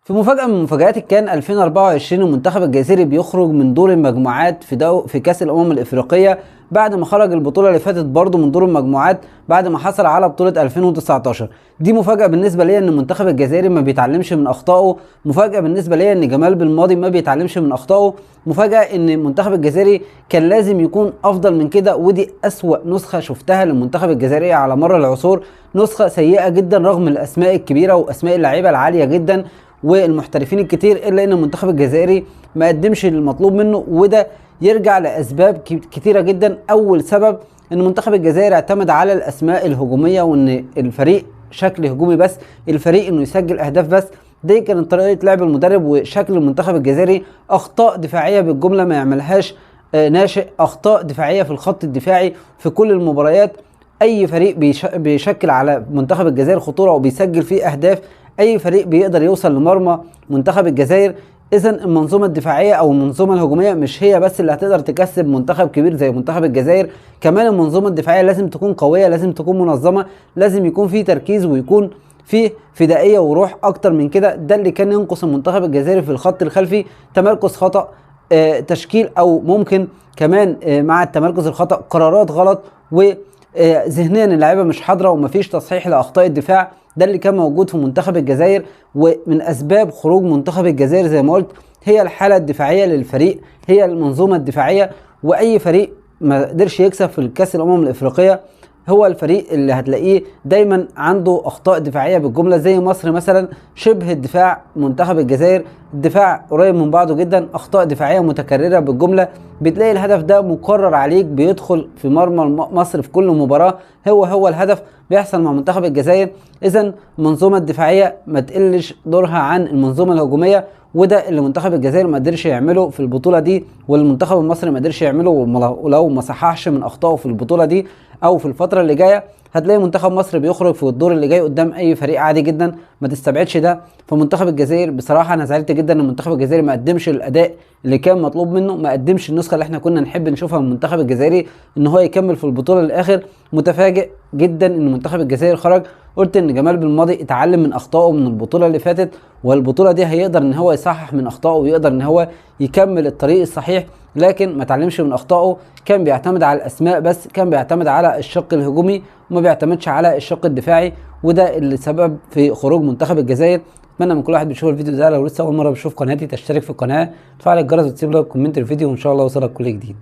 في مفاجأة من مفاجآت كان 2024 المنتخب الجزائري بيخرج من دور المجموعات في كأس الأمم الإفريقية بعد ما خرج البطولة اللي فاتت برضه من دور المجموعات بعد ما حصل على بطولة 2019. دي مفاجأة بالنسبة لي ان المنتخب الجزائري ما بيتعلمش من أخطائه، مفاجأة بالنسبة لي ان جمال بالماضي ما بيتعلمش من أخطائه، مفاجأة ان المنتخب الجزائري كان لازم يكون أفضل من كده، ودي أسوأ نسخة شفتها للمنتخب الجزائري على مر العصور، نسخة سيئة جدا رغم الأسماء الكبيرة وأسماء اللعيبة العالية جدا والمحترفين الكتير، الا ان المنتخب الجزائري ما قدمش المطلوب منه، وده يرجع لاسباب كتيره جدا. اول سبب ان المنتخب الجزائري اعتمد على الاسماء الهجوميه، وان الفريق شكل هجومي بس، الفريق انه يسجل اهداف بس، دي كانت طريقه لعب المدرب وشكل المنتخب الجزائري. اخطاء دفاعيه بالجمله ما يعملهاش ناشئ، اخطاء دفاعيه في الخط الدفاعي في كل المباريات. اي فريق بيشكل على منتخب الجزائر خطوره وبيسجل فيه اهداف، اي فريق بيقدر يوصل لمرمى منتخب الجزائر. اذا المنظومه الدفاعيه او المنظومه الهجوميه مش هي بس اللي هتقدر تكسب منتخب كبير زي منتخب الجزائر، كمان المنظومه الدفاعيه لازم تكون قويه، لازم تكون منظمه، لازم يكون في تركيز ويكون في فدائيه وروح اكتر من كده. ده اللي كان ينقص المنتخب الجزائري في الخط الخلفي، تمركز خطا، تشكيل، او ممكن كمان مع التمركز الخطا قرارات غلط، وذهنيا اللعيبه مش حاضره ومفيش تصحيح لاخطاء الدفاع. ده اللي كان موجود في منتخب الجزائر، ومن اسباب خروج منتخب الجزائر زي ما قلت هي الحاله الدفاعيه للفريق، هي المنظومه الدفاعيه. واي فريق ما قدرش يكسب في الكاس الامم الافريقيه هو الفريق اللي هتلاقيه دايما عنده اخطاء دفاعيه بالجمله، زي مصر مثلا. شبه الدفاع منتخب الجزائر الدفاع قريب من بعضه جدا، اخطاء دفاعيه متكرره بالجمله، بتلاقي الهدف ده مكرر عليك بيدخل في مرمى مصر في كل مباراه، هو الهدف بيحصل مع منتخب الجزائر. اذا المنظومه الدفاعيه ما تقلش دورها عن المنظومه الهجوميه، وده اللي منتخب الجزائر ما قدرش يعمله في البطوله دي، والمنتخب المصري ما قدرش يعمله. ولو ما صححش من اخطائه في البطوله دي او في الفتره اللي جايه هتلاقي منتخب مصر بيخرج في الدور اللي جاي قدام اي فريق عادي جدا، ما تستبعدش ده. فمنتخب الجزائر بصراحه انا زعلت جدا ان المنتخب الجزائري ما قدمش الاداء اللي كان مطلوب منه، ما قدمش النسخه اللي احنا كنا نحب نشوفها من المنتخب الجزائري، ان هو يكمل في البطوله للاخر. متفاجئ جدا ان منتخب الجزائر خرج. قلت ان جمال بالماضي اتعلم من اخطائه من البطوله اللي فاتت، والبطوله دي هيقدر ان هو يصحح من اخطائه ويقدر ان هو يكمل الطريق الصحيح، لكن ما اتعلمش من اخطائه. كان بيعتمد على الاسماء بس، كان بيعتمد على الشق الهجومي وما بيعتمدش على الشق الدفاعي، وده اللي سبب في خروج منتخب الجزائر. اتمنى من كل واحد بيشوف الفيديو ده لو لسه اول مره بيشوف قناتي تشترك في القناه، تفعل الجرس وتسيب لايك وكومنت الفيديو، وان شاء الله يوصلك كل جديد.